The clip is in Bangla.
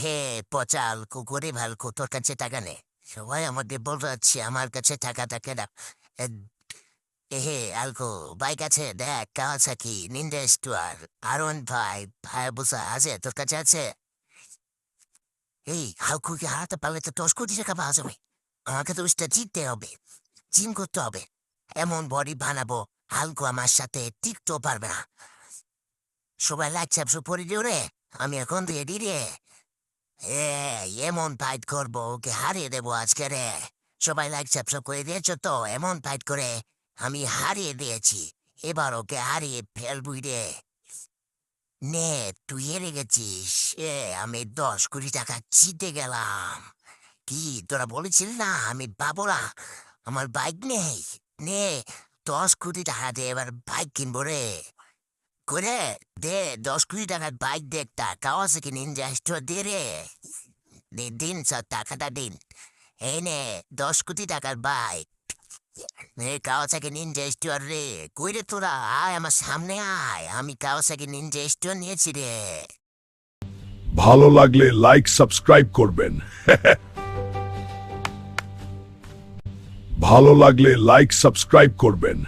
হে পচাল কুকুরে ভালকো তোর কাছে টাকা নেই। সবাই আমাকে বলছে আমার কাছে টাকা থাকে না। আলকো বাইক আছে দেখ কাওয়াসাকি নিনজা স্টুয়ার আর 1.5 বুসা আছে তোর কাছে আছে? হালকুকে হারাতে পারলে তো 10 কোটি টাকা পাওয়া যাবে। আমাকে তো সেটা জিততে হবে, জিম করতে হবে, এমন বডি বানাবো হালকু আমার সাথে টিকতেও পারবে না। সবাই লাইক চাপসো পরে দিও রে, আমি এখন রেডি রে। এমন ফাইট করবো ওকে হারিয়ে দেবো আজকে রে। সবাই লাইক সাবস্ক্রাইব করে দিয়েছো তো? এমন ফাইট করে আমি হারিয়ে দিয়েছি, এবার ওকে হারিয়ে ফেলবুই রে। নে, তুই হেরে গেছিস। আমি 10 কোটি টাকা জিতে গেলাম। কি তোরা বলেছিলি না আমি পাবো না, আমার বাইক নেই। নে, 10 কোটি টাকা দিয়ে এবার বাইক কিনবো রে। করে দে, 10 কোটি টাকার বাইক দে একটা কাওয়াসাকি নিনজা স্টোর দে রে। দিন স্যার টাকাটা দিন। এই নে, 10 কোটি টাকার বাইক। কাওয়াসাকি নিনজা স্টোর রে। কই রে তোরা, আয় আমার সামনে আয়, আমি কাওয়াসাকি নিনজা স্টোর নিয়েছি রে। ভালো লাগলে লাইক সাবস্ক্রাইব করবেন। ভালো লাগলে লাইক সাবস্ক্রাইব করবেন।